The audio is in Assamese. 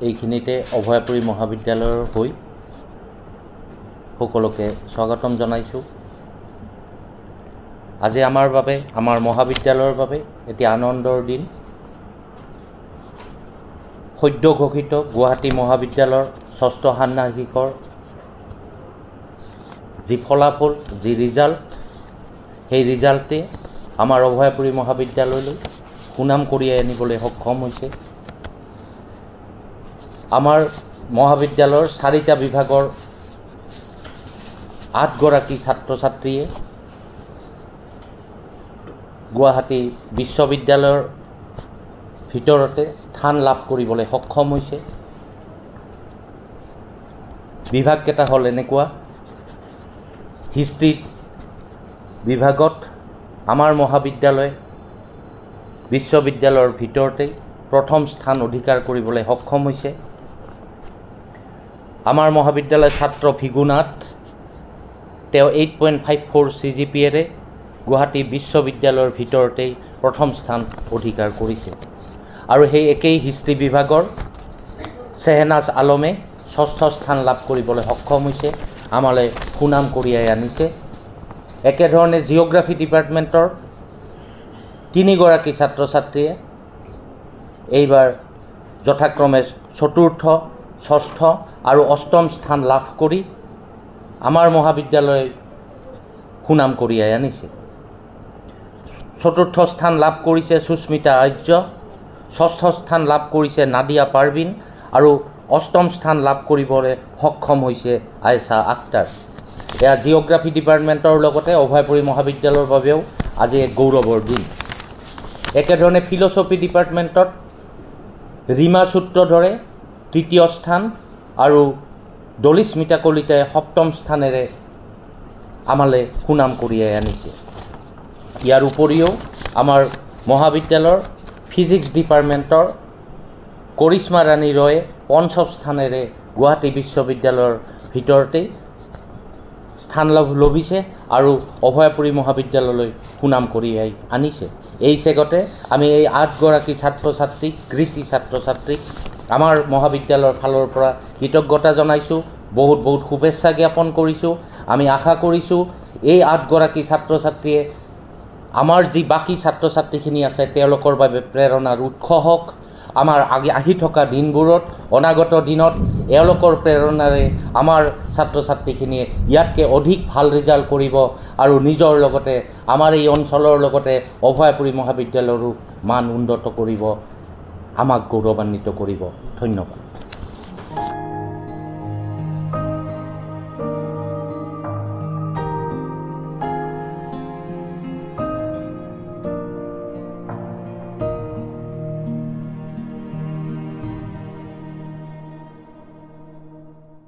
এইখিনিতে অভয়াপুৰী মহাবিদ্যালয়ৰ হৈ সকলোকে স্বাগতম জনাইছোঁ। আজি আমাৰ বাবে, আমাৰ মহাবিদ্যালয়ৰ বাবে এটি আনন্দৰ দিন। সদ্য ঘোষিত গুৱাহাটী মহাবিদ্যালয়ৰ ষষ্ঠ ষাণ্মাসিকৰ যি ফলাফল, যি ৰিজাল্ট, সেই ৰিজাল্টে আমাৰ অভয়াপুৰী মহাবিদ্যালয়লৈ সুনাম কঢ়িয়াই আনিবলৈ সক্ষম হৈছে। আমাৰ মহাবিদ্যালয়ৰ 4টা বিভাগৰ 8গৰাকী ছাত্ৰ ছাত্ৰীয়ে গুৱাহাটী বিশ্ববিদ্যালয়ৰ ভিতৰতে স্থান লাভ কৰিবলৈ সক্ষম হৈছে। বিভাগকেইটা হ'ল এনেকুৱা: হিষ্ট্ৰী বিভাগত আমাৰ মহাবিদ্যালয় বিশ্ববিদ্যালয়ৰ ভিতৰতেই প্ৰথম স্থান অধিকাৰ কৰিবলৈ সক্ষম হৈছে। আমাৰ মহাবিদ্যালয়ৰ ছাত্ৰ ভিগুনাথ, তেওঁ 8.54 CGPAৰে গুৱাহাটী বিশ্ববিদ্যালয়ৰ ভিতৰতেই প্ৰথম স্থান অধিকাৰ কৰিছে। আৰু সেই একেই হিষ্ট্ৰী বিভাগৰ চেহনাজ আলমে 6ষ্ঠ স্থান লাভ কৰিবলৈ সক্ষম হৈছে, আমালৈ সুনাম কঢ়িয়াই আনিছে। একেধৰণে জিঅ'গ্ৰাফী ডিপাৰ্টমেণ্টৰ 3গৰাকী ছাত্ৰ ছাত্ৰীয়ে এইবাৰ যথাক্ৰমে 4ৰ্থ, 6ষ্ঠ আৰু 8ম স্থান লাভ কৰি আমাৰ মহাবিদ্যালয় সুনাম কঢ়িয়াই আনিছে। 4ৰ্থ স্থান লাভ কৰিছে সুস্মিতা আৰ্য, 6ষ্ঠ স্থান লাভ কৰিছে নাদিয়া পাৰভিন আৰু 8ম স্থান লাভ কৰিবলৈ সক্ষম হৈছে আয়েশা আক্তাৰ। এয়া জিঅ'গ্ৰাফী ডিপাৰ্টমেণ্টৰ লগতে অভয়াপুৰী মহাবিদ্যালয়ৰ বাবেও আজি এক গৌৰৱৰ দিন। একেধৰণে ফিল'চফি ডিপাৰ্টমেণ্টত ৰীমা সূত্ৰধৰে 3য় স্থান আৰু দলিস্মিতা কলিতাই 7ম স্থানেৰে আমালৈ সুনাম কঢ়িয়াই আনিছে। ইয়াৰ উপৰিও আমাৰ মহাবিদ্যালয়ৰ ফিজিক্স ডিপাৰ্টমেণ্টৰ কৰিশ্মা ৰাণী ৰয়ে 5ম স্থানেৰে গুৱাহাটী বিশ্ববিদ্যালয়ৰ ভিতৰতেই স্থান লভিছে আৰু অভয়াপুৰী মহাবিদ্যালয়লৈ সুনাম কঢ়িয়াই আনিছে। এই চেগতে আমি এই 8গৰাকী ছাত্ৰ ছাত্ৰীক, কৃতি ছাত্ৰ ছাত্ৰীক আমাৰ মহাবিদ্যালয়ৰ ফালৰ পৰা কৃতজ্ঞতা জনাইছোঁ, বহুত বহুত শুভেচ্ছা জ্ঞাপন কৰিছোঁ। আমি আশা কৰিছোঁ এই 8গৰাকী ছাত্ৰ ছাত্ৰীয়ে আমাৰ যি বাকী ছাত্ৰ ছাত্ৰীখিনি আছে তেওঁলোকৰ বাবে প্ৰেৰণাৰ উৎস হওক। আমাৰ আহি থকা দিনবোৰত, অনাগত দিনত এওঁলোকৰ প্ৰেৰণাৰে আমাৰ ছাত্ৰ ছাত্ৰীখিনিয়ে ইয়াতকৈ অধিক ভাল ৰিজাল্ট কৰিব আৰু নিজৰ লগতে আমাৰ এই অঞ্চলৰ লগতে অভয়াপুৰী মহাবিদ্যালয়ৰো মান উন্নত কৰিব, আমাক গৌৰৱান্বিত কৰিব। ধন্যবাদ।